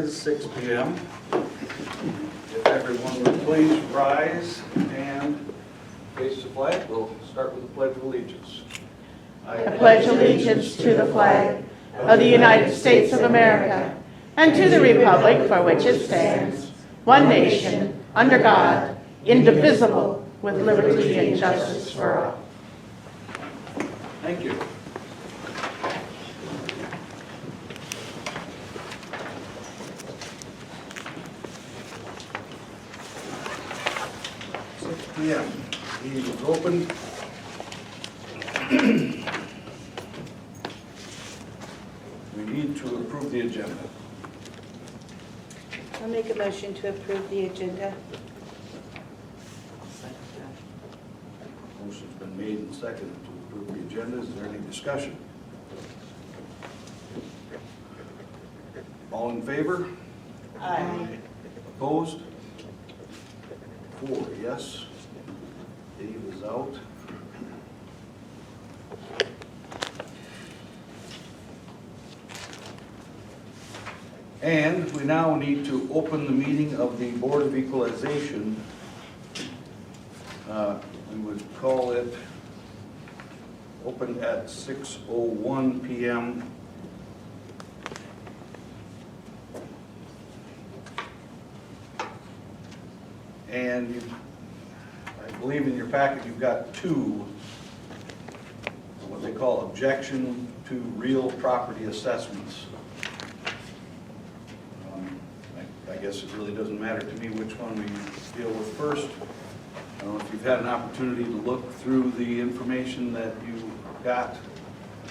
is 6 p.m. If everyone would please rise and face the flag, we'll start with the Pledge of Allegiance. I pledge allegiance to the flag of the United States of America and to the republic for which it stands, one nation, under God, indivisible, with liberty and justice for all. Thank you. Yeah, meeting is open. We need to approve the agenda. I'll make a motion to approve the agenda. Motion's been made and seconded to approve the agenda. Is there any discussion? All in favor? Aye. Opposed? 4 yes. Dave is out. And we now need to open the meeting of the Board of Equalization. We would call it open at 6:01 p.m. And I believe in your packet you've got 2, what they call objection to real property assessments. I guess it really doesn't matter to me which one we deal with first. I don't know if you've had an opportunity to look through the information that you got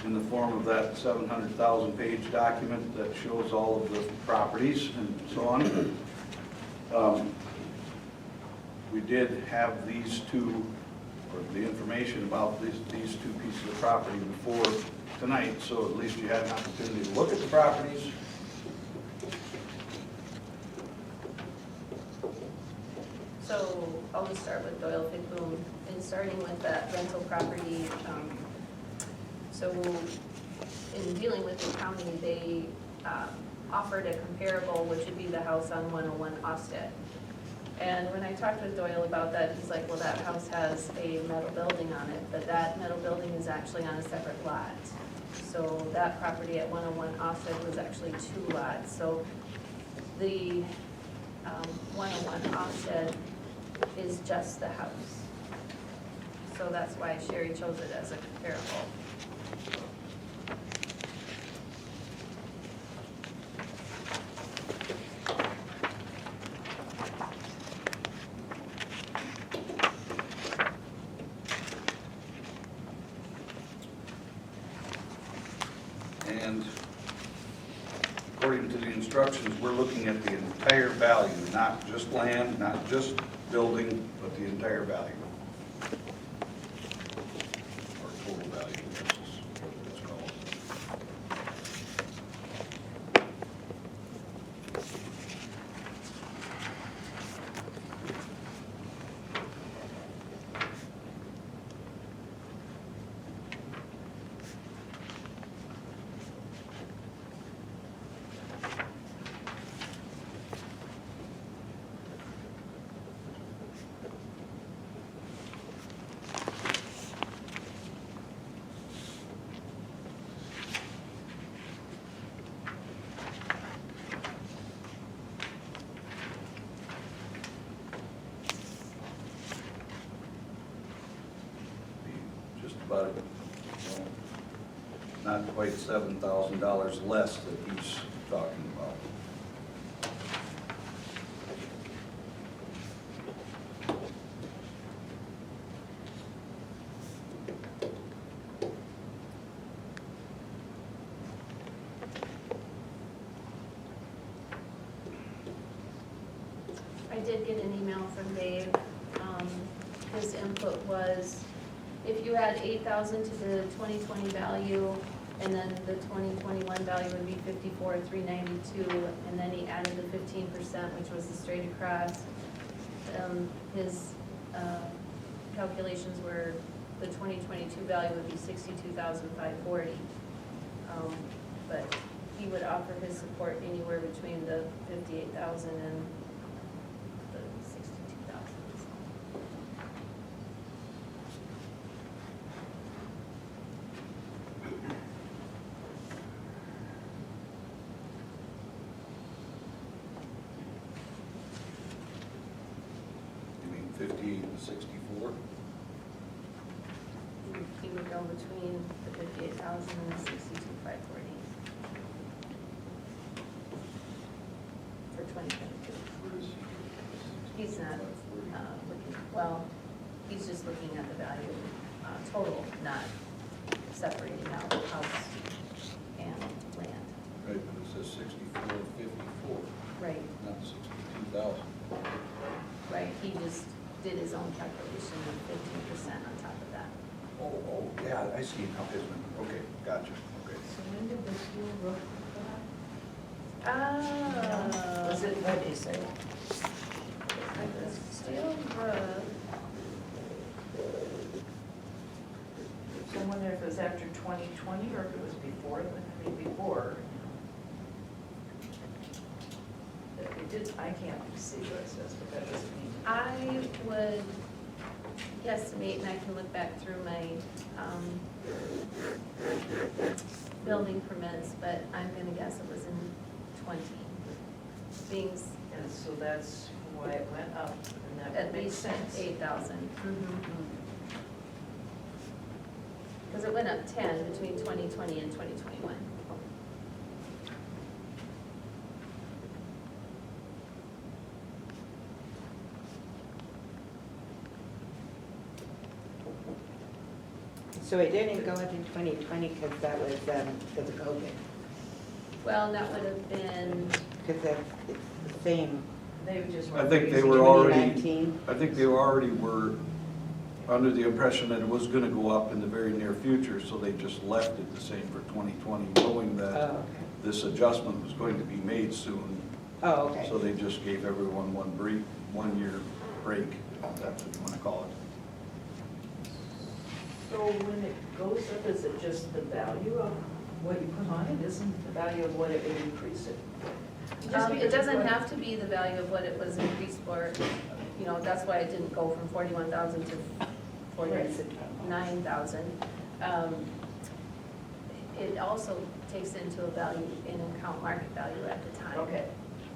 in the form of that 700,000 page document that shows all of the properties and so on. We did have these 2, or the information about these 2 pieces of property before tonight, so at least you had an opportunity to look at the properties. So I'll just start with Doyle Fickboom, and starting with that rental property. So in dealing with the county, they offered a comparable, which would be the house on 101 Ofsted. And when I talked with Doyle about that, he's like, well, that house has a metal building on it, but that metal building is actually on a separate lot. So that property at 101 Ofsted was actually 2 lots. So the 101 Ofsted is just the house. So that's why Sherry chose it as a comparable. And according to the instructions, we're looking at the entire value, not just land, not just building, but the entire value. Or total value, I guess is what it's called. Just about, well, not quite $7,000 less that he's talking about. I did get an email from Dave. His input was, if you add 8,000 to the 2020 value, and then the 2021 value would be 54,392, and then he added the 15%, which was the straight across. His calculations were the 2022 value would be 62,540. But he would offer his support anywhere between the 58,000 and the 62,000. You mean 58 and 64? He would go between the 58,000 and the 62,540 for 2022. He's not looking, well, he's just looking at the value total, not separating out house and land. Right, but it says 64 and 54, Right, not 62,000. right. He just did his own calculation of 15% on top of that. Oh, yeah, I see now his number. Okay, gotcha, okay. So when did the steel roof go Oh. Was it, what did you say? Steel roof. So I wonder if it was after 2020 or if it was before, I mean, before. It did, I can't see what it says, but that doesn't mean. I would guesstimate, and I can look back through my building permits, but I'm gonna guess it was in 20. Being And so that's why it went up, and that at makes least sense. 8,000. Because it went up 10 between 2020 and 2021. So it didn't go up in 2020 because that was because of COVID? Well, that would have been, Because it's the same. They just I were. think they raising were it. already, 2019? I think they already were under the impression that it was gonna go up in the very near future, so they just left it the same for 2020, knowing Oh, that okay. this adjustment was going to be made soon. Oh, okay. So they just gave everyone one year break, if that's what you wanna call it. So when it goes up, is it just the value of what you put on it? Isn't the value of what it would increase it? it doesn't have to be the value of what it was increased for. You know, that's why it didn't go from 41,000 to 49,000. It also takes into a value in account market value at the time. Okay.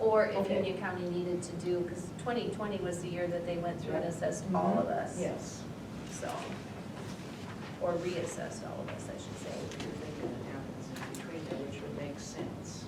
Or if Okay. Union County needed to do, because 2020 was the year that they went through and assessed all of us. Yes. So, or reassessed all of us, I should say. You're thinking it happens in between there, which would make sense.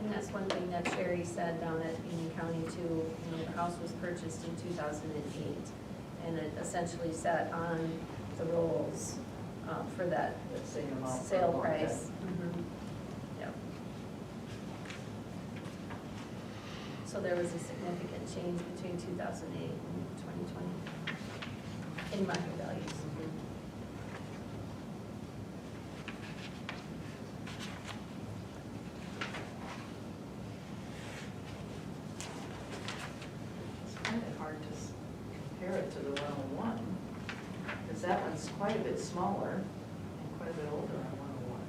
And that's one thing that Sherry said down at Union County too. You know, the house was purchased in 2008, and it essentially sat on the rolls for that That same amount. for a sale long price. time. Yep. So there was a significant change between 2008 and 2020 in market values. It's kind of hard to compare it to the 101, because that one's quite a bit smaller and quite a bit older on 101.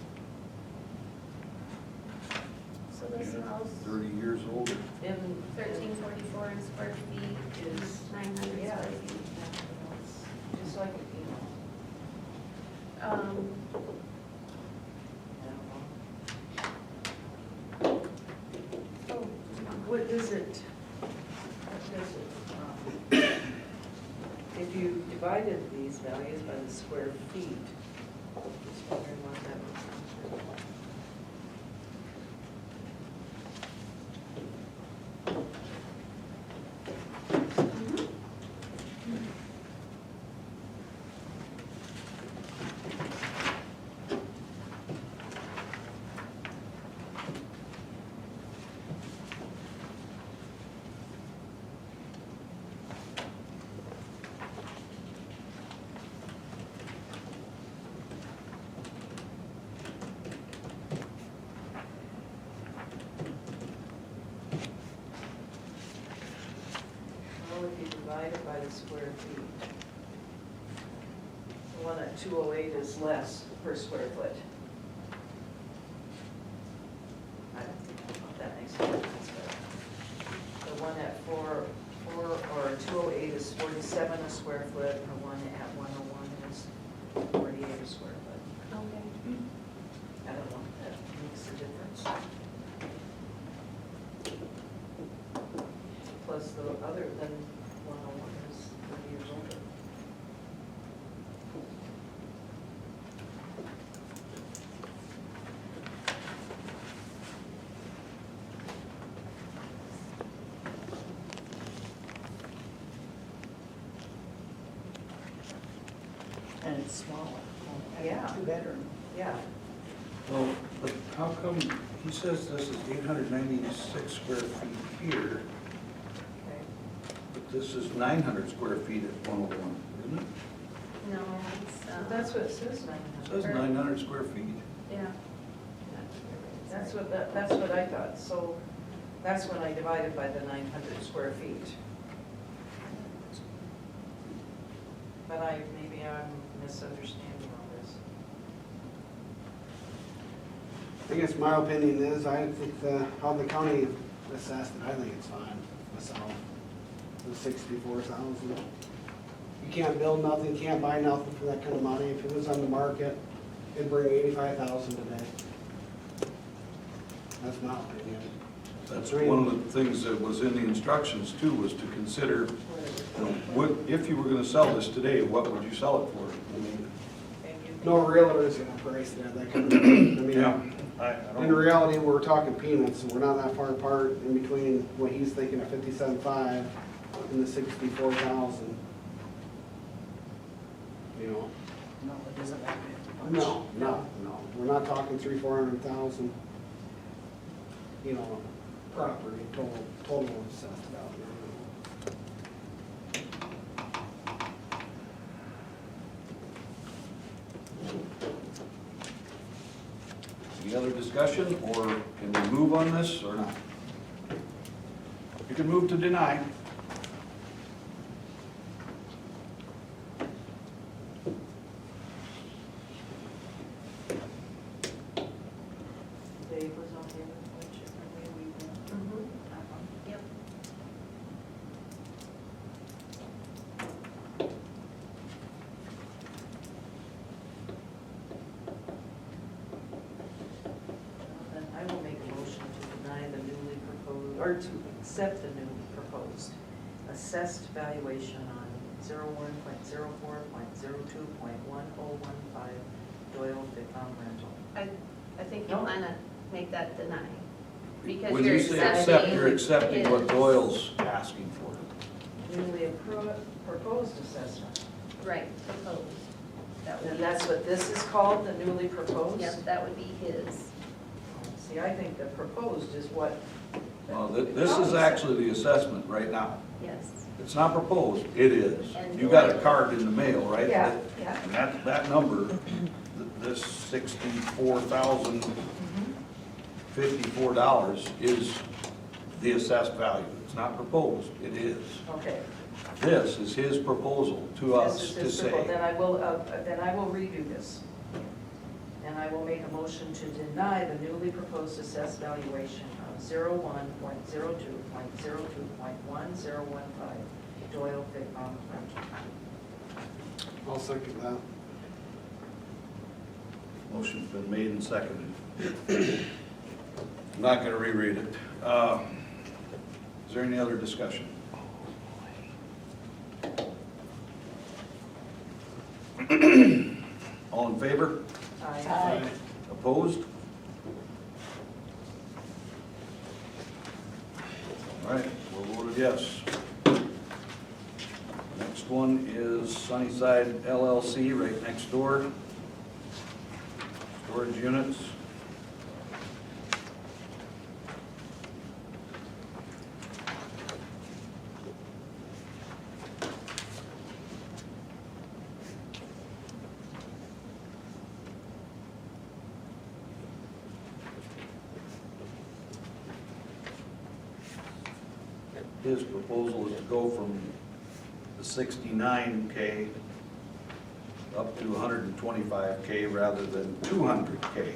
So this house, 30 years older. In 1344 in square feet is 900 Yeah. square feet. Just like, you know, Um, I don't know. oh, What does it, if you divided these values by the square feet, just wondering what that would. square feet. The one at 208 is less per square foot. I don't think that makes a difference, but the one at 208 is 47 a square foot, and the one at 101 is 48 a square foot. Okay. I don't know if that makes a difference. Plus the other than 101 is 30 years older. And it's smaller. Yeah. 2 bedroom. Yeah, Well, but how come, he says this is 896 square feet here, okay. but this is 900 square feet at 101, isn't it? No, it's, That's what it says, It 900. says 900 square feet. yeah. That's what I thought, so that's when I divided by the 900 square feet. But maybe I'm misunderstanding all this. I guess my opinion is, I think how the county assessed it, I think it's fine, myself. The 64,000. You can't build nothing, can't buy nothing for that kind of money. If it was on the market, it'd bring 85,000 today. That's my opinion. That's one of the things that was in the instructions too, was to consider, if you were gonna sell this today, what would you sell it for? I mean, No realtor is gonna price it at that kind of money. I mean, in reality, we're talking peanuts, and we're not that far apart in between what he's thinking of 57.5 and the 64,000. You know, No, it isn't that big. no, we're not talking 300,000-400,000. You know, property, total assessed value. Any other discussion, or can we move on this, or not? You can move to deny. Dave was okay with whichever way we went. Mhm. That one. Yep. Then I will make a motion to deny the newly proposed, or to accept the newly proposed assessed valuation on 01.04.02.1015 Doyle Fitcom rental. I think you No. want to make that deny. Because When you're you say accept, you're accepting what his- Doyle's asking for. Newly proposed assessment. Right, proposed. That would And be, that's what this is called, the newly proposed? yes, that would be his. See, I think the proposed is what. Well, this is actually the assessment right now. Yes. It's not proposed, it is. And You got a Doyle- card in the mail, right? Yeah, yeah. And that number, this $64,054 is the assessed value. It's not proposed, it is. Okay. This is his proposal to This us is to his proposal. say. Then I will redo this. And I will make a motion to deny the newly proposed assessed valuation of 01.02.02.1015 Doyle Fitcom rental. I'll second that. Motion's been made and seconded. I'm not gonna reread it. Is there any other discussion? All in favor? Aye. Opposed? All right, we're voted yes. Next one is Sunnyside LLC, right next door. Storage units. His proposal is to go from the 69K up to 125K rather than 200K.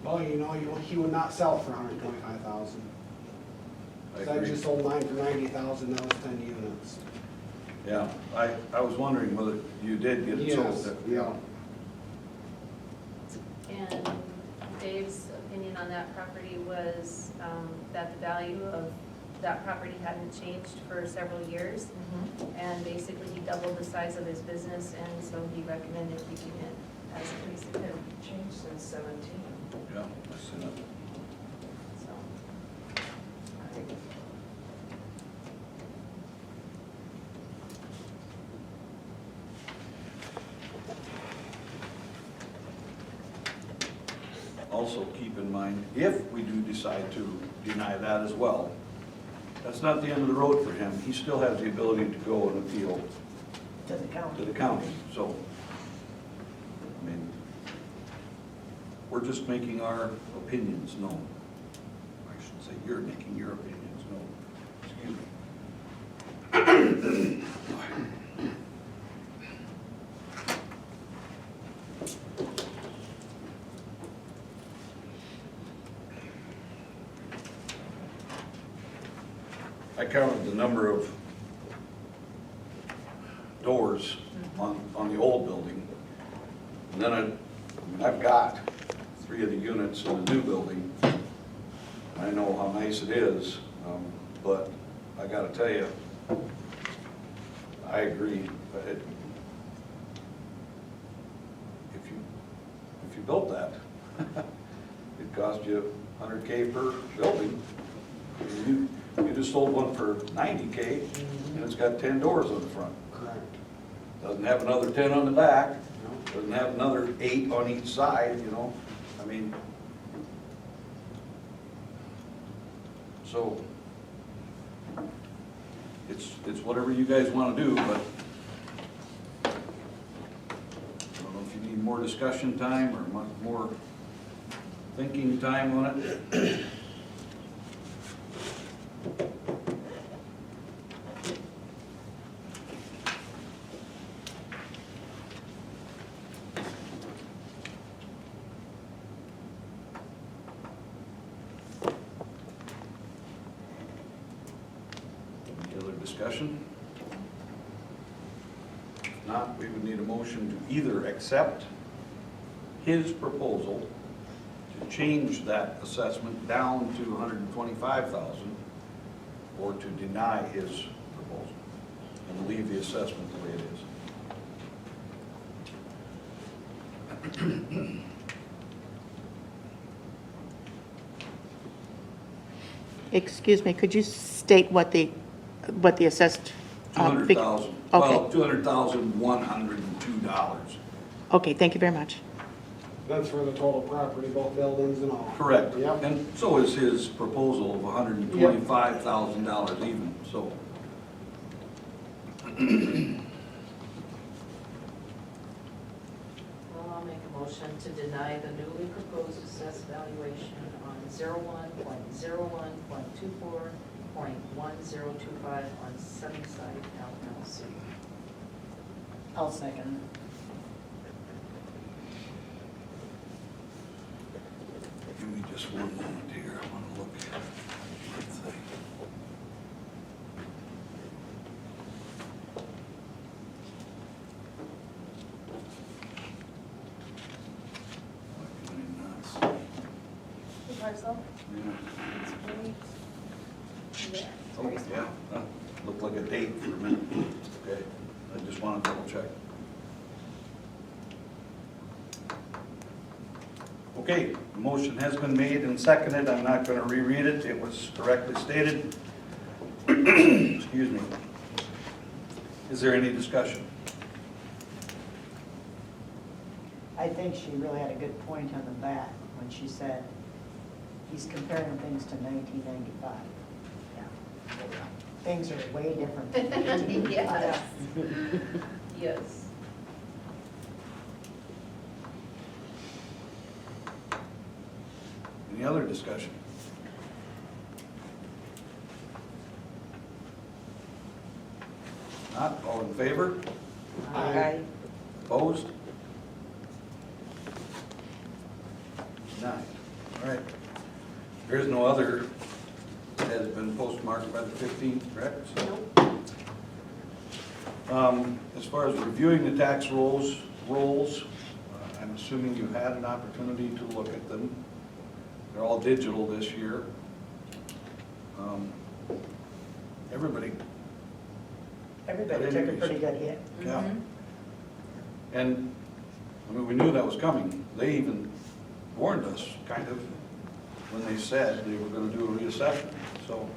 Well, you know, he would not sell for 125,000. I So I agree. just sold mine for 90,000, that was 10 units. Yeah, I was wondering whether you did get it sold. Yes, yeah. And Dave's opinion on that property was that the value of that property hadn't changed for several years. And basically, he doubled the size of his business, and so he recommended keeping it as a lease. Changed since 17. Yeah, I see that. So, Also, keep in mind, if we do decide to deny that as well, that's not the end of the road for him. He still has the ability to go and appeal To the county. to the county, so, I mean, we're just making our opinions known. I should say, you're making your opinions known. Excuse me. I counted the number of doors on the old building. And then I've got 3 of the units in the new building. I know how nice it is, but I gotta tell you, I agree. But if you built that, it'd cost you 100K per building. You just sold one for 90K, and it's got 10 doors on the front. Correct. Doesn't have another 10 on the back, No. doesn't have another 8 on each side, you know, I mean. So, it's whatever you guys want to do, but I don't know if you need more discussion time or more thinking time on it. Any other discussion? If not, we would need a motion to either accept his proposal to change that assessment down to 125,000, or to deny his proposal and leave the assessment the way it is. Excuse me, could you state what the assessed? fig- $200,000, Okay. well, $200,102. Okay, thank you very much. That's for the total property, both buildings and all. Correct. Yep. And so is his proposal of $125,000 even, so. Well, I'll make a motion to deny the newly proposed assessed valuation on 01.01.24.1025 on Sunnyside LLC. I'll second. Give me just one moment here, I want to look at one thing. Why can I not see? the parcel, Yeah. it's right there. Oh, yeah, looked like a date for a minute. Okay, I just want to double check. Okay, the motion has been made and seconded. I'm not going to reread it. It was correctly stated. Excuse me. Is there any discussion? I think she really had a good point on the back when she said he's comparing things to 1995. Yeah. Things are way different than 1995. Yes. Yes. Any other discussion? Not, all in favor? Aye. Opposed? 9. All right. There is no other that has been postmarked by the 15th, correct? As far as reviewing the tax rolls, I'm assuming you had an opportunity to look at them. They're all digital this year. Everybody, Everybody took a pretty good hit. yeah. And, I mean, we knew that was coming. They even warned us, kind of, when they said they were gonna do a reassessment, so.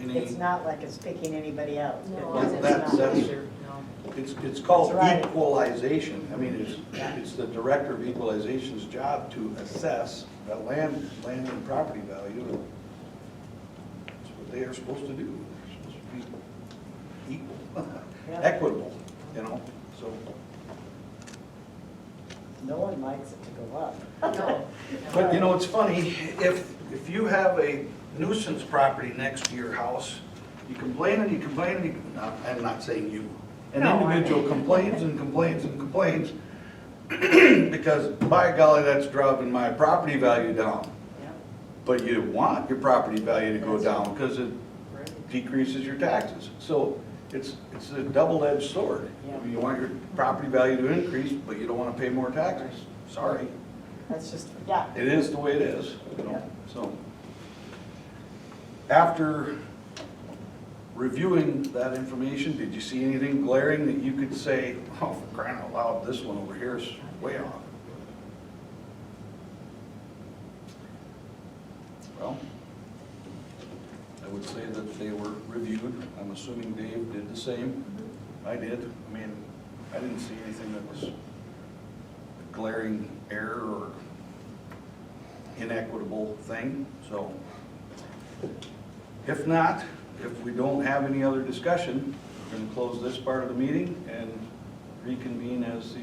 It's not like it's picking anybody out. No, Well, it's that's- not that's- either, no. It's called That's right. equalization. I mean, Yeah. it's the director of equalization's job to assess the land and property value. That's what they are supposed to do. They're supposed to be equal, Yeah. equitable, you know, so. No one likes it to go up. No. But you know, it's funny, if you have a nuisance property next to your house, you complain and you complain and you, I'm not saying you. An No, I- individual complains and complains and complains, because by golly, that's driving my property value down. Yeah. But you want your property value to go down, because it Right. decreases your taxes. So it's a double-edged sword. Yeah. You want your property value to increase, but you don't want to pay more taxes. Sorry. That's just, yeah. It is the way it is, you know, Yeah. so. After reviewing that information, did you see anything glaring that you could say, oh, for crying out loud, this one over here is way off? Well, I would say that they were reviewed. I'm assuming Dave did the same. I did. I mean, I didn't see anything that was a glaring error or inequitable thing, so. If not, if we don't have any other discussion, we're going to close this part of the meeting and reconvene as the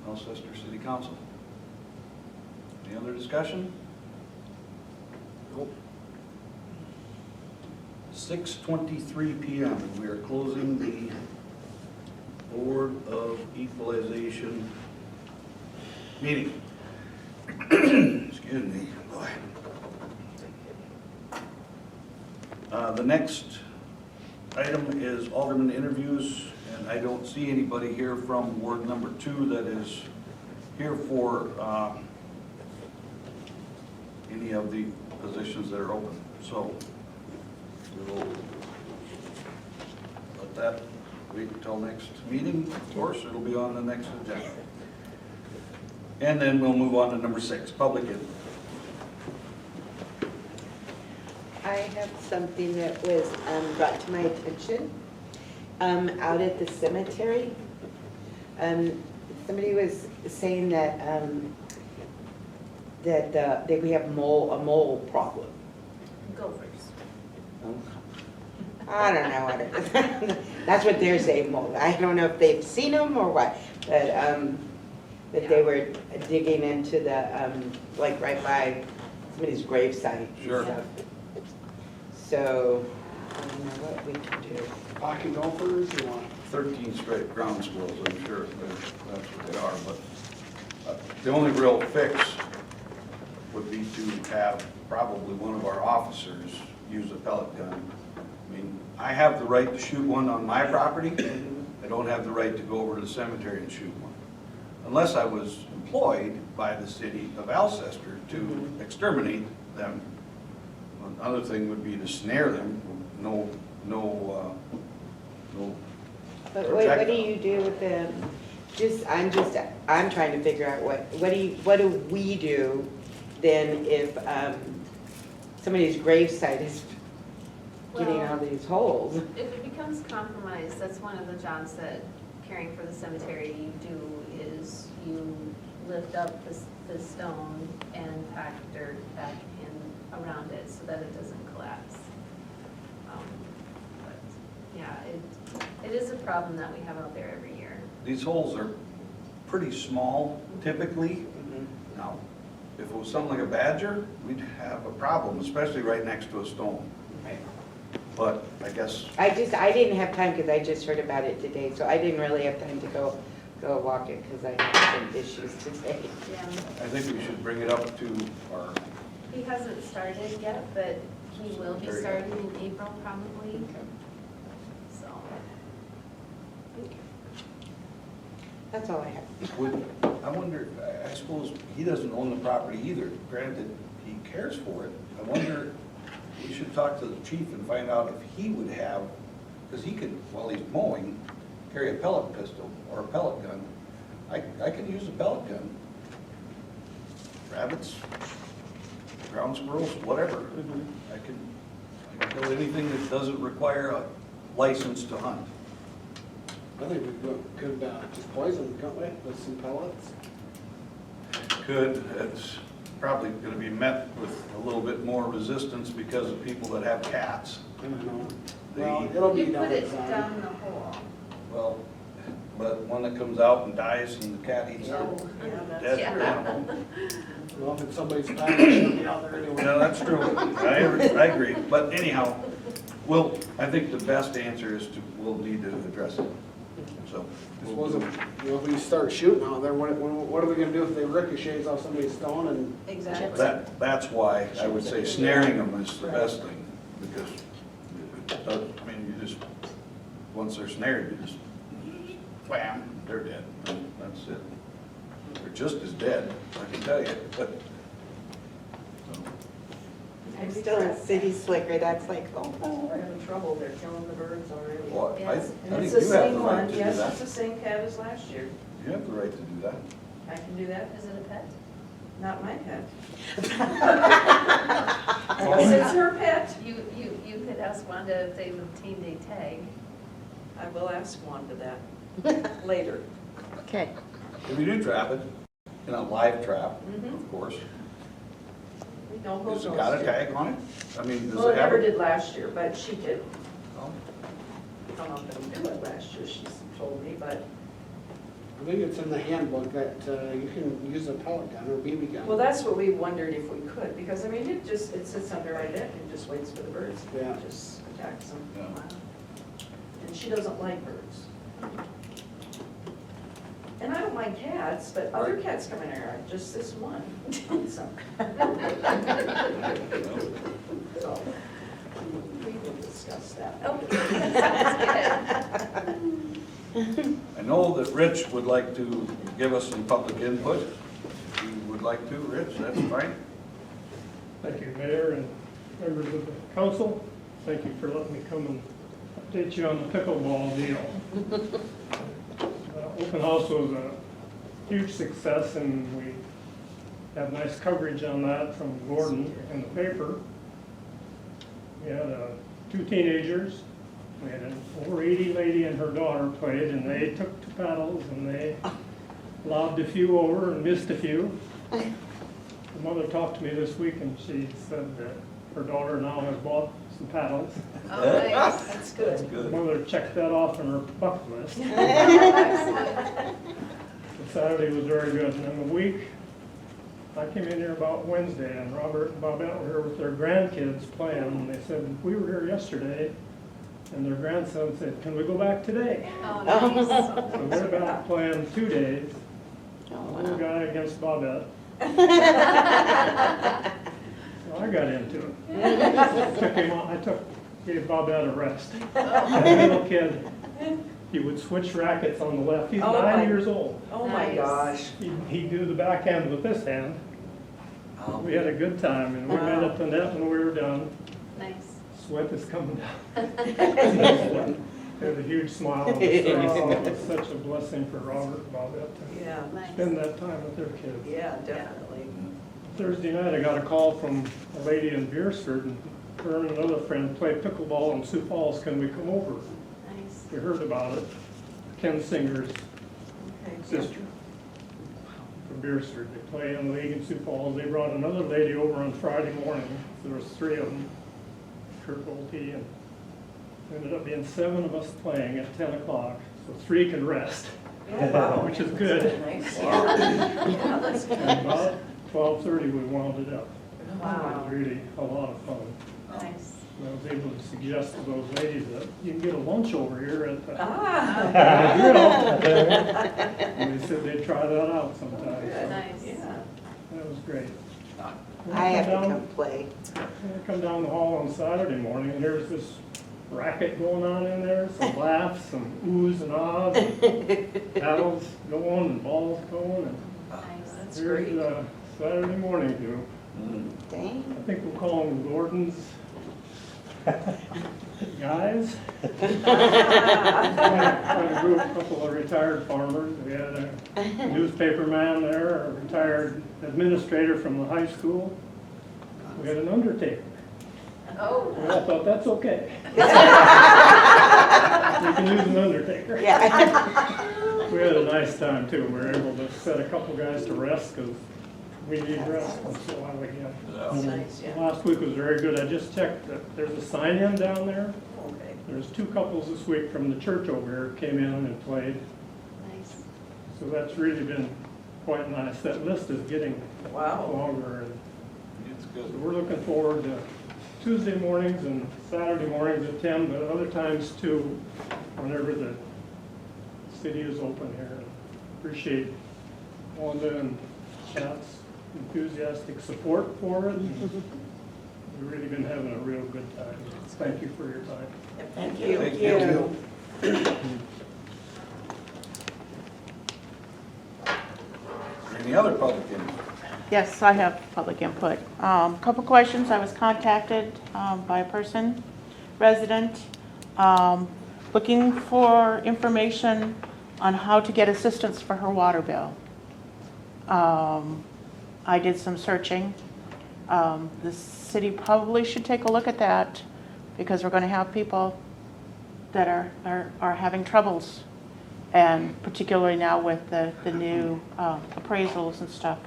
Alcester City Council. Any other discussion? Nope. 6:23 p.m. and we are closing the Board of Equalization meeting. Excuse me, boy. The next item is Alderman interviews, and I don't see anybody here from Ward number 2 that is here for any of the positions that are open. So we'll let that wait until next meeting. Of course, it'll be on the next agenda. And then we'll move on to number 6, public input. I have something that was brought to my attention out at the cemetery. Somebody was saying that that we have a mole problem. Gophers. I don't know what it is. That's what they're saying, mole. I don't know if they've seen them or what, but that they were digging into the like right by somebody's gravesite and Sure. stuff. So, I don't know what we can do. Pocket gophers, you want? 13 straight ground squirrels, I'm sure that's what they are, but the only real fix would be to have probably one of our officers use a pellet gun. I mean, I have the right to shoot one on my property. I don't have the right to go over to the cemetery and shoot one. Unless I was employed by the city of Alcester to exterminate them. Another thing would be to snare them, no But what do projectile. you do with them? I'm trying to figure out what do we do then if somebody's gravesite is getting Well- all these holes? If it becomes compromised, that's one of the jobs that caring for the cemetery you do is you lift up the stone and pack dirt back in around it so that it doesn't collapse. But yeah, it is a problem that we have out there every year. These holes are pretty small typically. Now, if it was something like a badger, we'd have a problem, especially right next to a stone. Right. But I guess, I didn't have time because I just heard about it today, so I didn't really have time to go walk it because I had some issues today. Yeah, I think we should bring it up to our, he hasn't started yet, but he will be Very good. starting in April probably, so. That's all I have. I wonder, I suppose he doesn't own the property either. Granted, he cares for it. I wonder, we should talk to the chief and find out if he would have, because he could, while he's mowing, carry a pellet pistol or a pellet gun. I can use a pellet gun. Rabbits, ground squirrels, whatever. I can kill anything that doesn't require a license to hunt. I think we could just poison them, can't we, with some pellets? Could, it's probably gonna be met with a little bit more resistance because of people that have cats. I don't know. They- Well, it'll be You down put it inside. down the hole. Well, but one that comes out and dies and the cat eats Oh, the yeah, that's dead Yeah. animal. Well, if it's somebody's pet, it should be out there anyway. Yeah, that's true. I agree. But anyhow, I think the best answer is we'll need to address it. So. This wasn't, if we start shooting out there, what are we gonna do if they ricochets off somebody's stone and? Exactly. That's why I would say snaring them is the best thing, because, I mean, you just, once they're snared, you just wham, they're dead. That's it. They're just as dead, I can tell you, but. I'm still a city slicker, that's like, oh. We're having trouble, they're killing the birds already. Well, Yes. And I it's think the you have same the right one, to do yes, that. it's the same cat as last year. You have the right to do that. I can do that, Is it a pet? not my pet. Yes, it's her pet. You could ask Wanda if they've obtained a tag. I will ask Wanda that later. Okay. If you do trap it, in a live trap, Mhm. of course, We know who has it goes got a to. tag on it? I mean, does Well, it it have? never did last year, but she did Oh, come up and do it last year, she told me, but, I think it's in the handbook that you can use a pellet gun or BB gun. well, that's what we wondered if we could, because, I mean, it sits under our deck and just waits for the birds. Yeah. It just attacks them. Yeah. And she doesn't like birds. And I don't mind cats, but other cats come in there, just this one. So, so, we will discuss that. Okay, sounds good. I know that Rich would like to give us some public input. If you would like to, Rich, that's fine. Thank you, Mayor and members of the council. Thank you for letting me come and update you on the pickleball deal. Open house was a huge success, and we have nice coverage on that from Gordon in the paper. We had 2 teenagers. We had an over 80 lady and her daughter played, and they took to paddles, and they lobbed a few over and missed a few. The mother talked to me this week, and she said that her daughter now has bought some paddles. Oh, nice. That's That's good. The good. mother checked that off on her bucket list. Excellent. Saturday was very good, and then the week, I came in here about Wednesday, and Robert and Bobette were here with their grandkids playing, and they said, we were here yesterday, and their grandson said, can we go back today? Oh, nice. So we're back playing 2 days, Oh, little wow. guy against Bobette. So I got into it. Took him on, gave Bobette a rest. That little kid, he would switch rackets on the left. He's Oh, my. 9 years old. Oh, my Nice. gosh. He'd do the backhand with this hand. We had a good time, and we made it to net when we were done. Nice. Sweat is coming down. He had a huge smile on his face. Oh, it was such a blessing for Robert and Bobette to Yeah, Nice. spend that time with their kids. yeah, definitely. Thursday night, I got a call from a lady in Beersford, and her and another friend play pickleball in Sioux Falls. Can we come over? Nice. We heard about it. Ken Singer's Okay. sister from Beersford. They play in the league in Sioux Falls. They brought another lady over on Friday morning. There was 3 of them, Kurt Bolte, and ended up being 7 of us playing at 10 o'clock, so 3 could rest. which is good. Nice, yeah. Yeah, that's good. And about 12:30, we wound it up. It Wow. was really a lot of fun. Nice. And I was able to suggest to those ladies that you can get a lunch over here at the Ah. grill. And they said they'd try that out sometime. So Nice. Yeah. that was great. I have to When come play. I come down the hall on Saturday morning, and there's this racket going on in there, some laughs, some oohs and ahs, and paddles going and balls going, and Nice. That's here's great. Saturday morning too. Dang. I think we'll call them Gordon's guys. A group, a couple of retired farmers. We had a newspaper man there, a retired administrator from the high school. We had an undertaker. Oh, And I thought, that's okay. We can use an undertaker. Yeah. We had a nice time too. We were able to set a couple guys to rest because we need rest once in a while again. That's nice, yeah. Last week was very good. I just checked that there's a sign-in down there. Okay. There's 2 couples this week from the church over here came in and played. nice. So that's really been quite nice. That list is getting Wow. longer, and It's so good. we're looking forward to Tuesday mornings and Saturday mornings at 10, but other times too, whenever the city is open here. Appreciate Wanda and Chat's enthusiastic support for it. And we've really been having a real good time. Thank you for your time. Thank you. Thank you. Any other public input? Yes, I have public input. Couple questions. I was contacted by a person, resident, looking for information on how to get assistance for her water bill. I did some searching. The city probably should take a look at that because we're going to have people that are having troubles, and particularly now with the new appraisals and stuff.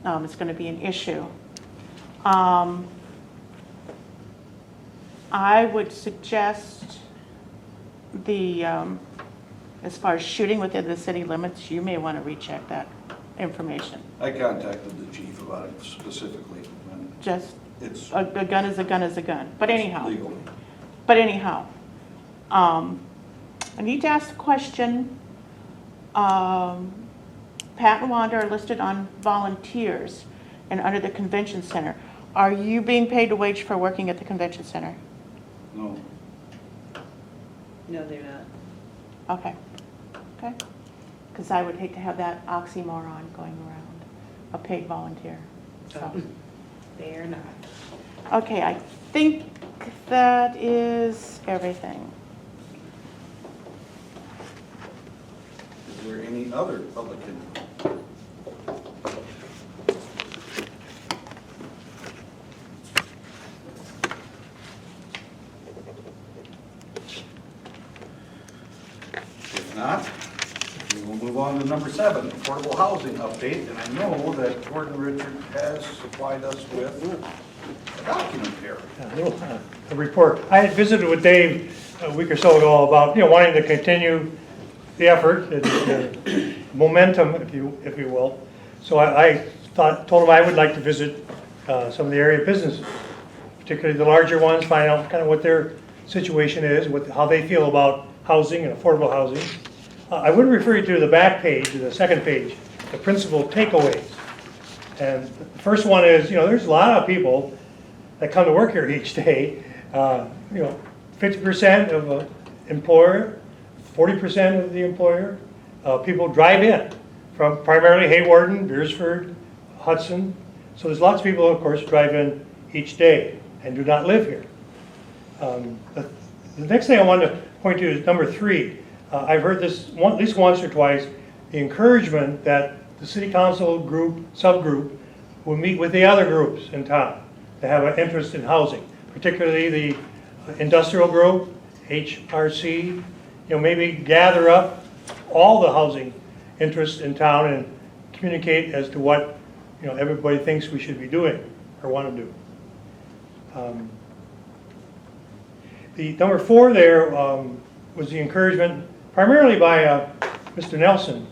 It's going to be an issue. I would suggest as far as shooting within the city limits, you may want to recheck that information. I contacted the chief about it specifically, and Just it's a gun is a gun is a gun. But anyhow, legal. I need to ask the question. Pat and Wanda are listed on volunteers and under the convention center. Are you being paid a wage for working at the convention center? No, No, they're not. Okay. Okay. Because I would hate to have that oxymoron going around, a paid volunteer. So, They're not. okay, I think that is everything. is there any other public input? If not, we will move on to number 7, affordable housing update. And I know that Gordon Richard has supplied us with a document here. A report. I had visited with Dave a week or so ago about, wanting to continue the effort, the momentum, if you will. So I told him I would like to visit some of the area businesses, particularly the larger ones, find out kind of what their situation is, how they feel about housing and affordable housing. I would refer you to the back page, to the second page, the principal takeaways. And the first one is, there's a lot of people that come to work here each day. 50% of an employer, 40% of the employer. People drive in from primarily Haywarden, Beersford, Hudson. So there's lots of people, of course, drive in each day and do not live here. The next thing I wanted to point to is number 3. I've heard this at least once or twice, the encouragement that the city council subgroup will meet with the other groups in town that have an interest in housing, particularly the industrial group, HRC, maybe gather up all the housing interests in town and communicate as to what everybody thinks we should be doing or want to do. The number 4 there was the encouragement primarily by Mr. Nelson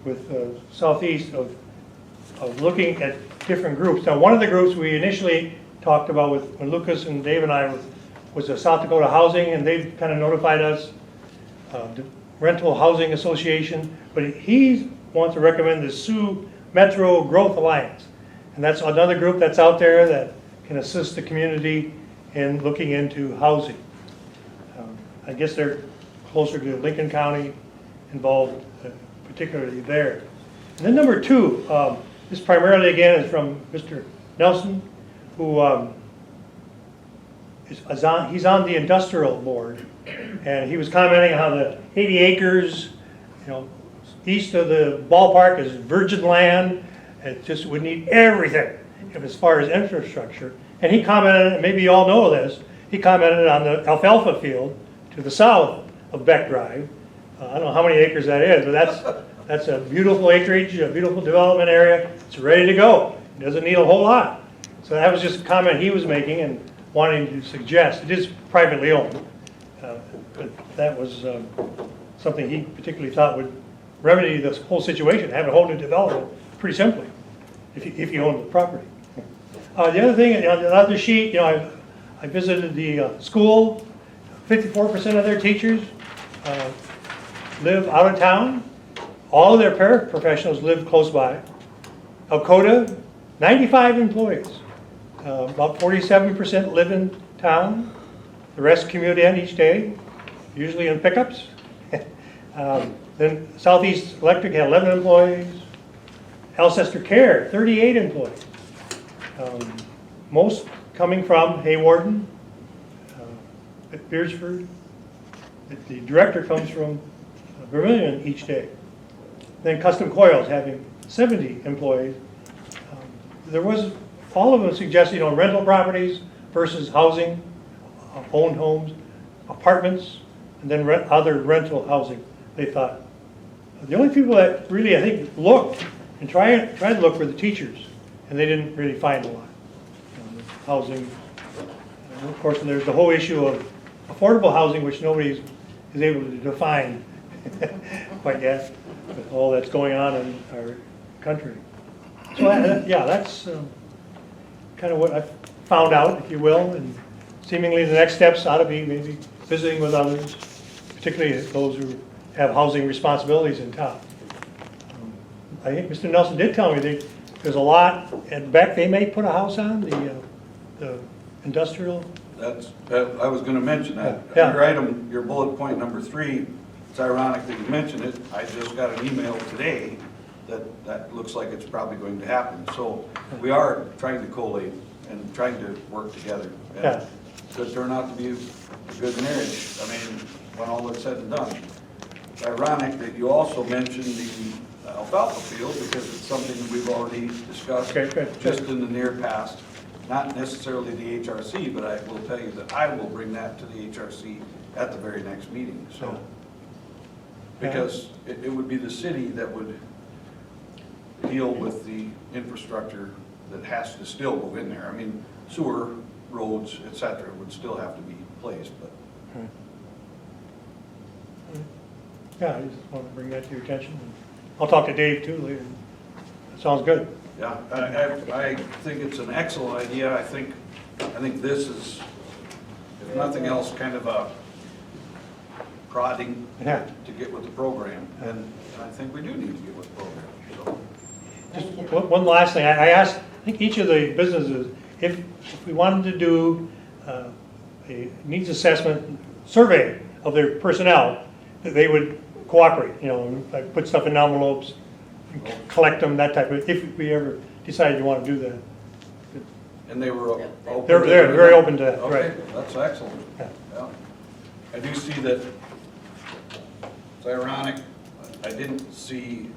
with Southeast of looking at different groups. Now, one of the groups we initially talked about when Lucas and Dave and I was the South Dakota Housing, and they've kind of notified us, the Rental Housing Association, but he wants to recommend the Sioux Metro Growth Alliance. And that's another group that's out there that can assist the community in looking into housing. I guess they're closer to Lincoln County involved, particularly there. And then number two, this primarily again is from Mr. Nelson, who he's on the industrial board, and he was commenting on how the 80 acres, east of the ballpark is virgin land. It just would need everything as far as infrastructure. And he commented, and maybe you all know this, he commented on the alfalfa field to the south of Beck Drive. I don't know how many acres that is, but that's a beautiful acreage, a beautiful development area. It's ready to go. It doesn't need a whole lot. So that was just a comment he was making and wanting to suggest. It is privately owned, but that was something he particularly thought would remedy this whole situation, have a whole new development pretty simply, if you own the property. The other thing, on the other sheet, I visited the school. 54% of their teachers live out of town. All of their paraprofessionals live close by. Alcota, 95 employees. About 47% live in town. The rest commute in each day, usually in pickups. Then Southeast Electric had 11 employees. Alcester Care, 38 employees. Most coming from Haywarden, Beersford. The director comes from Vermillion each day. Then Custom Coils having 70 employees. There was, all of them suggested, rental properties versus housing, owned homes, apartments, and then other rental housing, they thought. The only people that really, I think, looked and tried to look were the teachers, and they didn't really find a lot. Housing. And of course, there's the whole issue of affordable housing, which nobody is able to define quite yet, with all that's going on in our country. So yeah, that's kind of what I found out, if you will, and seemingly the next steps ought to be maybe visiting with others, particularly those who have housing responsibilities in town. I think Mr. Nelson did tell me there's a lot at Beck they may put a house on, the industrial. I was going to mention that. Yeah. Your item, your bullet point number 3, it's ironic that you mentioned it. I just got an email today that looks like it's probably going to happen. So we are trying to collate and trying to work together. And Yeah. it could turn out to be a good marriage. I mean, when all is said and done. It's ironic that you also mentioned the alfalfa field because it's something we've already discussed Okay, good. just in the near past. Not necessarily the HRC, but I will tell you that I will bring that to the HRC at the very next meeting, so. Because it would be the city that would deal with the infrastructure that has to still go in there. I mean, sewer, roads, et cetera, would still have to be placed, but. Yeah, I just want to bring that to your attention. I'll talk to Dave too later. That sounds good. Yeah, I think it's an excellent idea. I think this is, if nothing else, kind of a prodding Yeah. to get with the program. And I think we do need to get with the program, so. Just one last thing. I asked, I think each of the businesses, if we wanted to do a needs assessment survey of their personnel, that they would cooperate, like put stuff in envelopes, collect them, that type of, if we ever decided you want to do that. And they were open? They're to doing very that? open to that, Okay, right. that's excellent. Yeah. Yeah. I do see that, it's ironic, I didn't see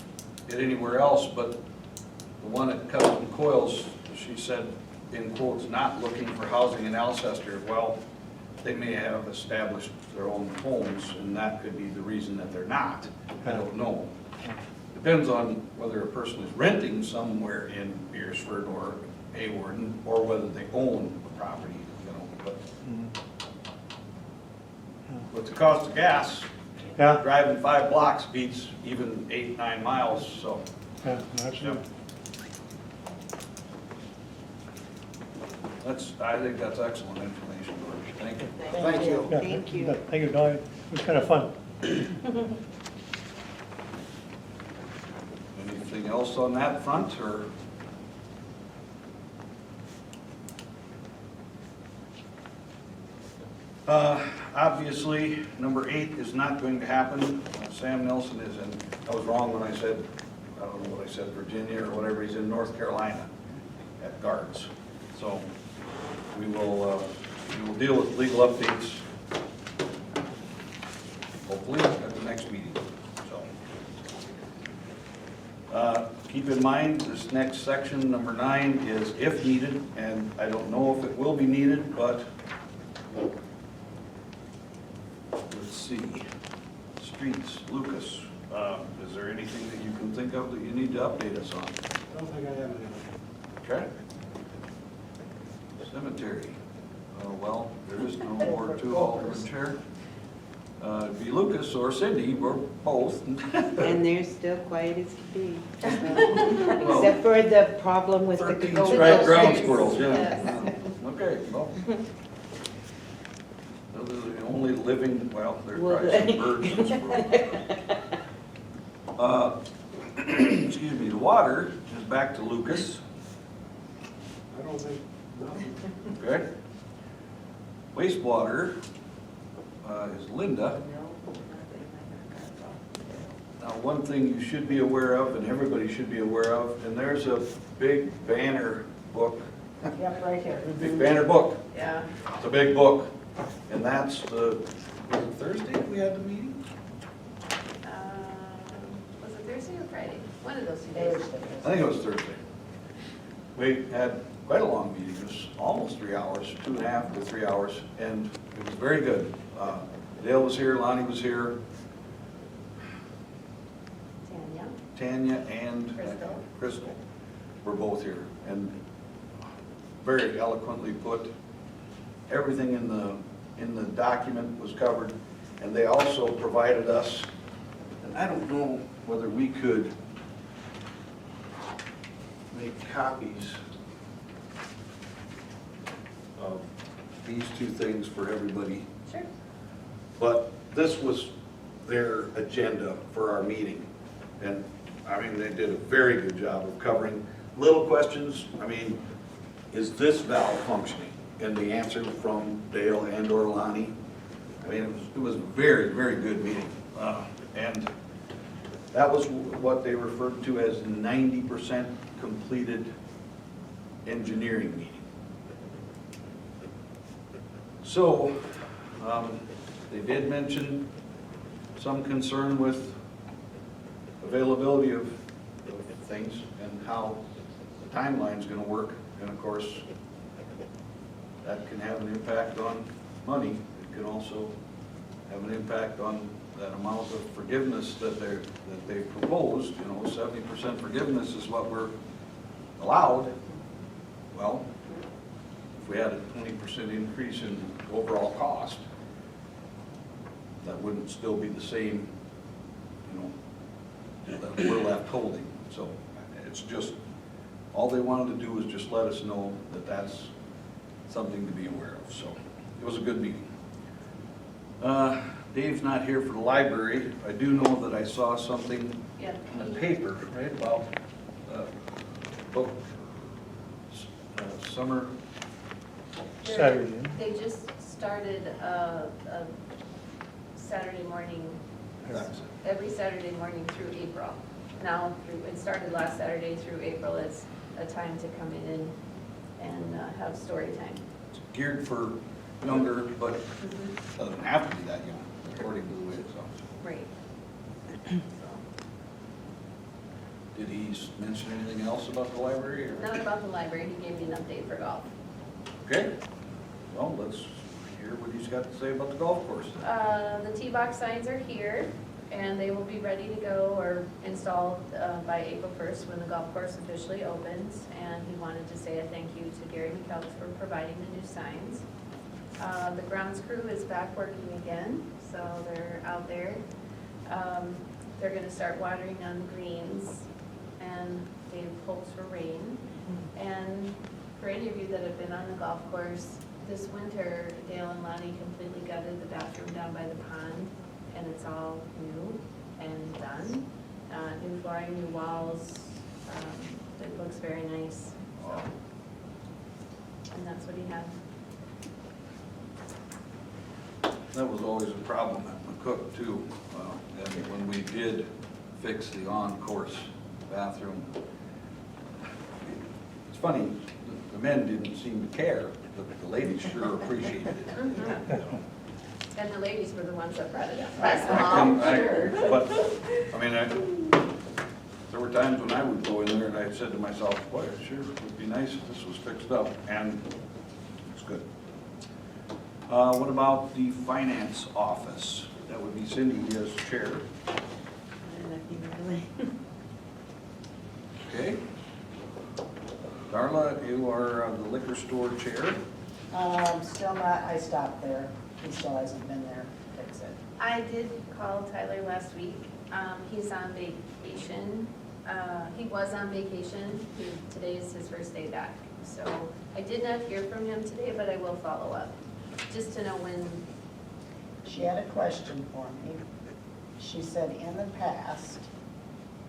it anywhere else, but the one at Custom Coils, she said, in quotes, not looking for housing in Alcester. Well, they may have established their own homes, and that could be the reason that they're not. I don't know. Depends on whether a person is renting somewhere in Beersford or Haywarden, or whether they own a property, but with the cost of gas, Yeah. driving 5 blocks beats even 8, 9 miles, so. Yeah, absolutely. I think that's excellent information, George. Thank you. Thank you. Yeah, Thank you. Thank you, Don. It was kind of fun. Anything else on that front, or? Obviously, number 8 is not going to happen. Sam Nelson is in, I was wrong when I said, I don't know what I said, Virginia or whatever, he's in North Carolina at guards. So we will deal with legal updates hopefully at the next meeting, so. Keep in mind, this next section, number 9, is if needed, and I don't know if it will be needed, but let's see. Streets, Lucas, is there anything that you can think of that you need to update us on? I don't think I have any. Okay. Cemetery, well, there is no more to Alderman Chair. It'd be Lucas or Cindy, or both. And they're still quiet as can be. Except for the problem with the 13 goat. striped ground squirrels, yeah. Yes. Okay, well. Those are the only living, well, there's Well, probably some birds and squirrels. Excuse me, the water is back to Lucas, I don't think, no. okay? Wastewater is Linda. Now, one thing you should be aware of, and everybody should be aware of, and there's a big banner book, Yep, right here. big banner book. Yeah. It's a big book, and that's the, was it Thursday we had the meeting? Was it Thursday or Friday? One of those 2 days. I think it was Thursday. We had quite a long meeting, it was almost 3 hours, 2.5 to 3 hours, and it was very good. Dale was here, Lonnie was here, Tanya. Tanya and Crystal. Crystal were both here, and very eloquently put. Everything in the document was covered, and they also provided us, and I don't know whether we could make copies of these 2 things for everybody. Sure. But this was their agenda for our meeting. And, I mean, they did a very good job of covering little questions. I mean, is this valve functioning? And the answer from Dale and or Lonnie. I mean, it was a very, very good meeting. And that was what they referred to as 90% completed engineering meeting. So, they did mention some concern with availability of things and how the timeline's gonna work. And of course, that can have an impact on money. It can also have an impact on that amount of forgiveness that they proposed. You know, 70% forgiveness is what we're allowed. Well, if we had a 20% increase in overall cost, that wouldn't still be the same, you know, that we're left holding. So it's just, all they wanted to do was just let us know that that's something to be aware of. So it was a good meeting. Dave's not here for the library. I do know that I saw something Yeah. in the paper, right, about book, summer. Saturday. They just started a Saturday morning, every Saturday morning through April. Now, it started last Saturday through April. It's a time to come in and have story time. It's geared for younger, but doesn't have to be that young, according to the way it sounds. Right. Did he mention anything else about the library? Or? Not about the library. He gave me an update for golf. Okay, well, let's hear what he's got to say about the golf course. The tee box signs are here, and they will be ready to go or installed by April 1st when the golf course officially opens. And he wanted to say a thank you to Gary McKellis for providing the new signs. The grounds crew is back working again, so they're out there. They're gonna start watering on the greens, and Dave hopes for rain. And for any of you that have been on the golf course, this winter, Dale and Lonnie completely gutted the bathroom down by the pond, and it's all new and done. New flooring, new walls, it looks very nice, so. And that's what he had. That was always a problem at McCook too. And when we did fix the on-course bathroom, it's funny, the men didn't seem to care, but the ladies sure appreciated it. And the ladies were the ones that brought it up. But, I mean, there were times when I would go in there and I said to myself, boy, it sure would be nice if this was fixed up, and it's good. What about the finance office? That would be Cindy as chair. Okay. Darla, you are the liquor store chair. Still not, I stopped there. He still hasn't been there to fix it. I did call Tyler last week. He's on vacation. He was on vacation. Today is his first day back. So I did not hear from him today, but I will follow up, just to know when. She had a question for me. She said in the past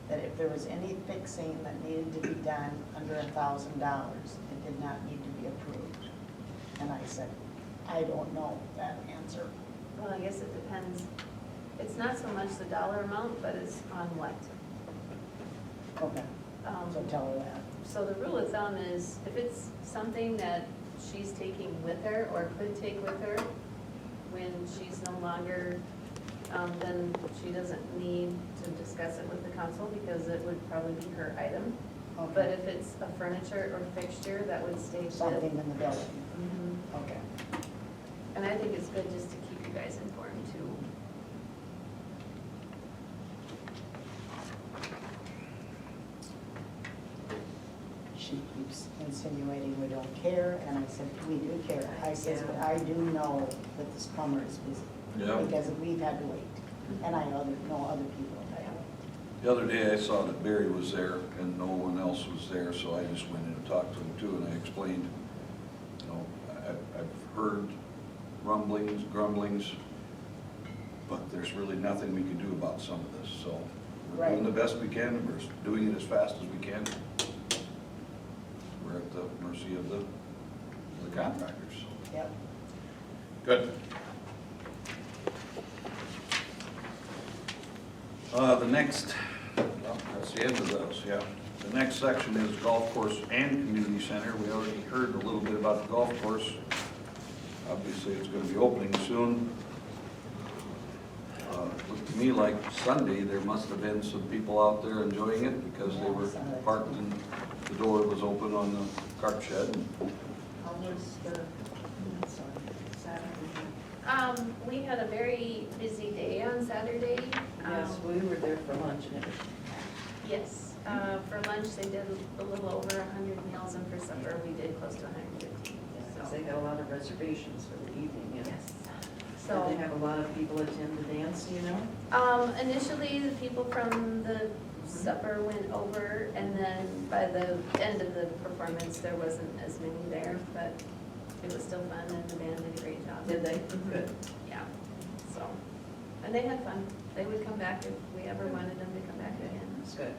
that if there was any fixing that needed to be done under $1,000, it did not need to be approved. And I said, I don't know that answer. Well, I guess it depends. It's not so much the dollar amount, but it's on what. Okay, so tell her that. So the rule of thumb is if it's something that she's taking with her or could take with her when she's no longer, then she doesn't need to discuss it with the council because it would probably be her item. Okay. But if it's a furniture or fixture, that would stay with. Something in the building. Mhm. Okay. And I think it's good just to keep you guys informed too. She keeps insinuating we don't care, and I said, we do care. I said, but I do know that this plumber is busy. Yeah. Because we've had to wait, and I know other people have had to wait. The other day I saw that Barry was there and no one else was there, so I just went in and talked to him too, and I explained, you know, I've heard rumblings, grumblings, but there's really nothing we can do about some of this, so we're doing the best we can, and we're doing it as fast as we can. We're at the mercy of the contractors. Yep. Good. The next, well, that's the end of those, yeah. The next section is golf course and community center. We already heard a little bit about the golf course. Obviously, it's going to be opening soon. Looked to me like Sunday, there must have been some people out there enjoying it because they were parked and the door was open on the cart shed. How was the Saturday? We had a very busy day on Saturday. Yes, we were there for lunch and everything. Yes, for lunch, they did a little over 100 meals, and for supper, we did close to 150. Because they got a lot of reservations for the evening, and Yes. did So, they have a lot of people attend the dance, do you know? initially, the people from the supper went over, and then by the end of the performance, there wasn't as many there, but it was still fun, and the band did a great job. Did they? Good. Yeah, so, and they had fun. They would come back if we ever wanted them to come back again, That's good.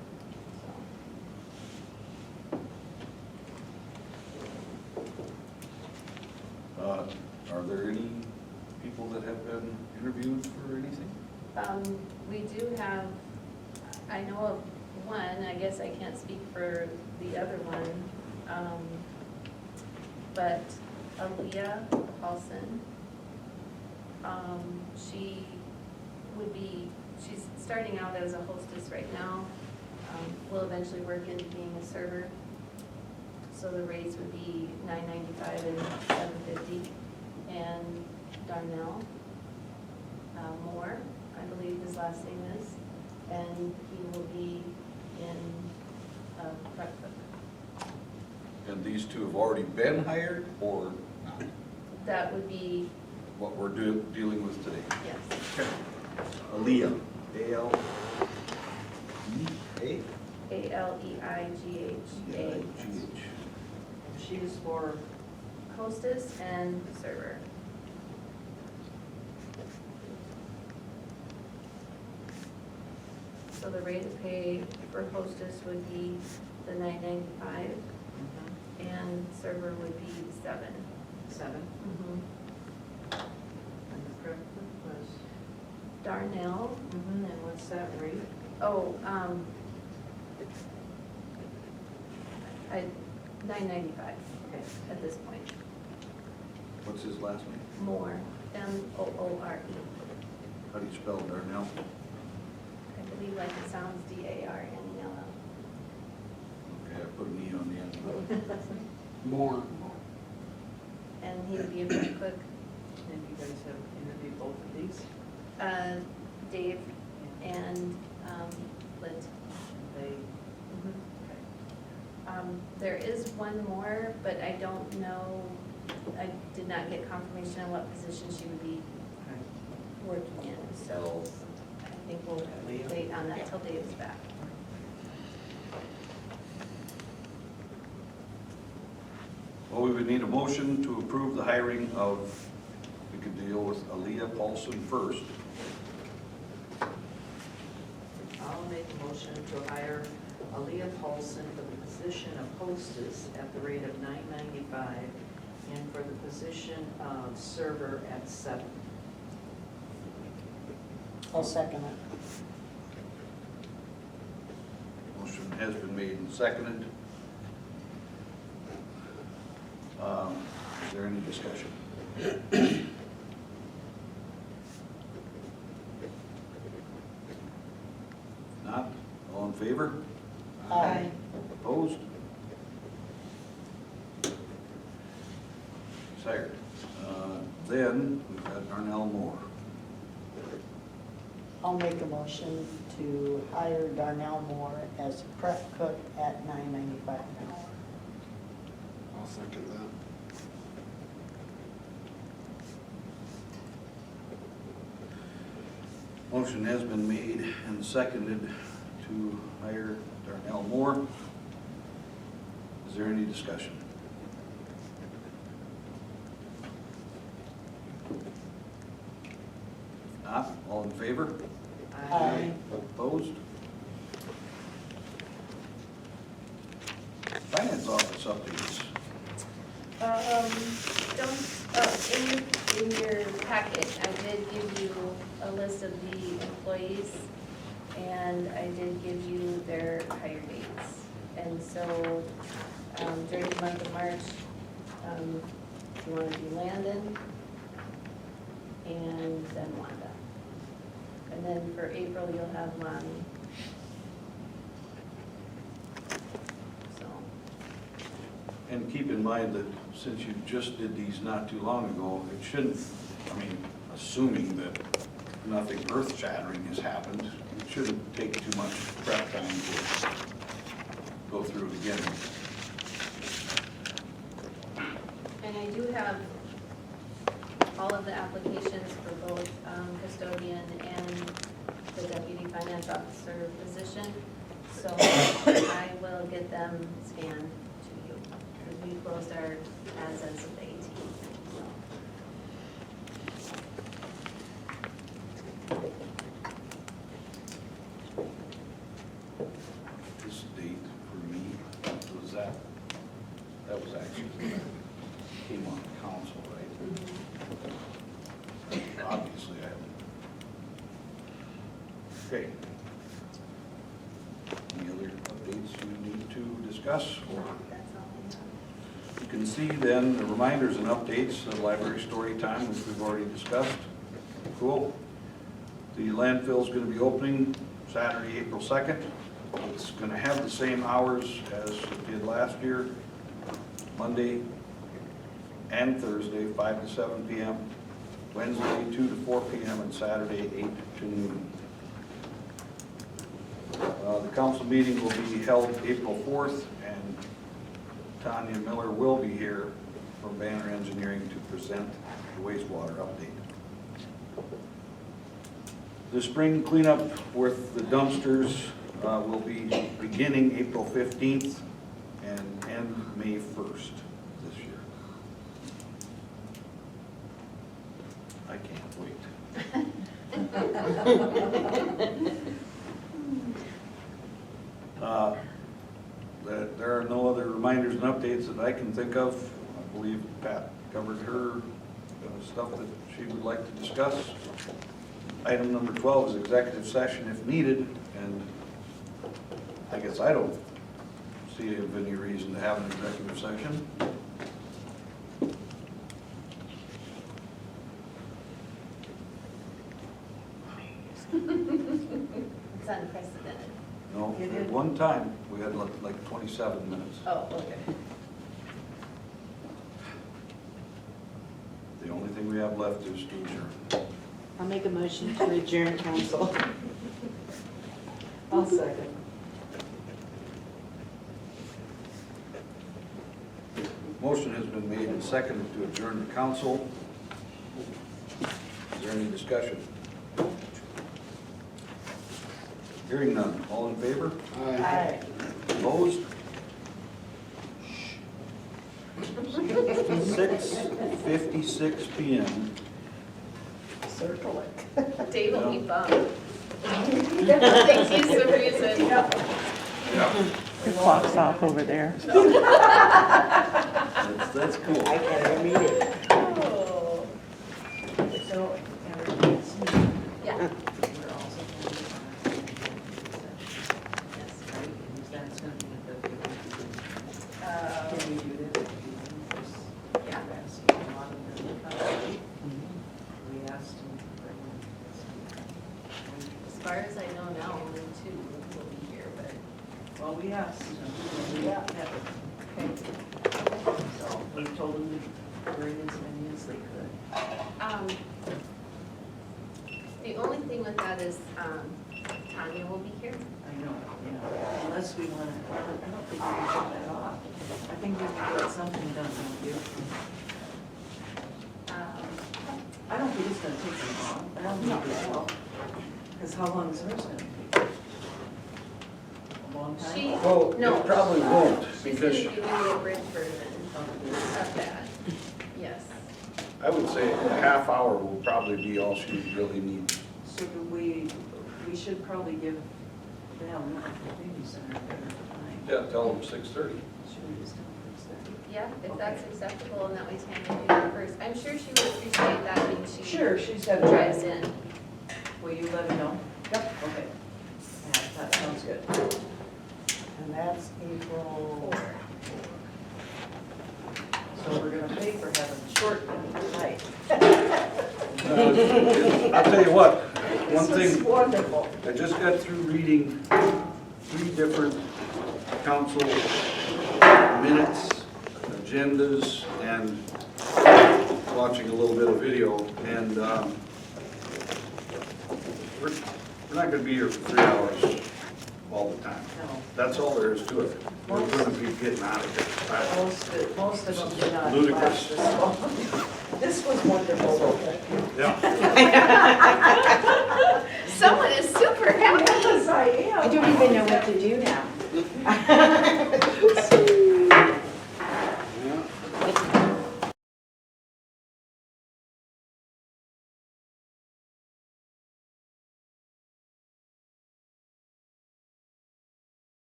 Are there any people that have been interviewed for anything? We do have, I know of one, I guess I can't speak for the other one, but Aaliyah Paulson, she would be, she's starting out as a hostess right now, will eventually work into being a server. So the rates would be $9.95 and $7.50. And Darnell Moore, I believe his last name is, and he will be in prep cook. And these two have already been hired or not? That would be, What we're dealing with today? yes. Aaliyah. A-L-E-A? ALEIGHA. She is for, Hostess and server. So the rate of pay for hostess would be the $9.95 and server would be $7. 7, and the prep was, Darnell, and what's that rate? oh, $9.95 Okay. at this point. What's his last name? More, Moore. How do you spell Darnell? I believe like it sounds DARNELL. Okay, I put an E on the end. More. And he would be a prep cook. And you guys have interviewed both of these? Dave and Liz. They, There is one more, but I don't know, I did not get confirmation on what position she would be working in, so I think we'll wait on that till Dave is back. Well, we would need a motion to approve the hiring of, we could deal with Aaliyah Paulson first. I'll make a motion to hire Aaliyah Paulson for the position of hostess at the rate of $9.95 and for the position of server at $7. I'll second it. Motion has been made and seconded. Is there any discussion? Not? All in favor? Aye. Opposed? He's hired. Then we've got Darnell Moore. I'll make a motion to hire Darnell Moore as a prep cook at $9.95 an hour. I'll second that. Motion has been made and seconded to hire Darnell Moore. Is there any discussion? Not? All in favor? Aye. Opposed? Finance office updates. In your packet, I did give you a list of the employees, and I did give you their hire dates. And so, during the month of March, you want to do Landon, and then Wanda. And then for April, you'll have Lonnie. So, And keep in mind that since you just did these not too long ago, it shouldn't, I mean, assuming that nothing earth-shattering has happened, it shouldn't take too much prep time to go through it again. and I do have all of the applications for both custodian and the deputy finance officer position. So I will get them scanned to you, because we closed our as of the 18th. This date for me, was that was actually, came on council, right? Obviously, I haven't. Okay. Any other updates you need to discuss? Or That's all I have. you can see then the reminders and updates of library story time, which we've already discussed. Cool. The landfill is going to be opening Saturday, April 2nd. It's going to have the same hours as it did last year, Monday and Thursday, 5 to 7 p.m., Wednesday, 2 to 4 p.m., and Saturday, 8 to noon. The council meeting will be held April 4th, and Tanya Miller will be here from Banner Engineering to present the wastewater update. The spring cleanup with the dumpsters will be beginning April 15th and end May 1st this year. I can't wait. There are no other reminders and updates that I can think of. I believe Pat covered her stuff that she would like to discuss. Item number 12 is executive session if needed, and I guess I don't see any reason to have an executive session. It's unprecedented. No, at one time, we had like 27 minutes. Oh, okay. The only thing we have left is to adjourn. I'll make a motion to adjourn council. I'll second. Motion has been made and seconded to adjourn the council. Is there any discussion? Hearing none. All in favor? Aye. Opposed? 6:56 p.m. Circle it. Dave will be bummed. Thinks he's the reason. Your clock's off over there. That's cool. I can't even read it. Oh. So, everything's, Yeah. we're also going to yes, right, and that's going to be the, can we do this? Yeah. Asking a lot of them. We asked them to bring them. As far as I know now, only 2 will be here, but Well, we asked them, we Yeah. never. Okay. So, we told them to bring as many as they could. the only thing with that is Tanya will be here. I know, yeah, unless we want to, I don't think we can shut that off. I think we can get something done, don't you? I don't think it's gonna take them long, I don't think it will. Because how long is hers gonna take? A long time? She, Well, no. it probably won't, She's because gonna give you the abridged version of that. Yes. I would say a half hour will probably be all she really needs. So do we should probably give them, the community center, a better time. Yeah, tell them 6:30. Should we just tell them it's there? Yeah, if Okay. that's acceptable, and that way Tanya can do that first. I'm sure she would appreciate that when she Sure, she said. drives in. Will you let her know? Yep. Okay. Yeah, that sounds good. And that's April. So we're gonna pay for having short night. I'll tell you what, one This is thing, wonderful. I just got through reading 3 different council minutes, agendas, and watching a little bit of video, and we're not gonna be here for 3 hours all the time. No, That's all there is to it. We're gonna be getting out of here. most of them did not Ludicrous. last this long. This was wonderful. Yeah.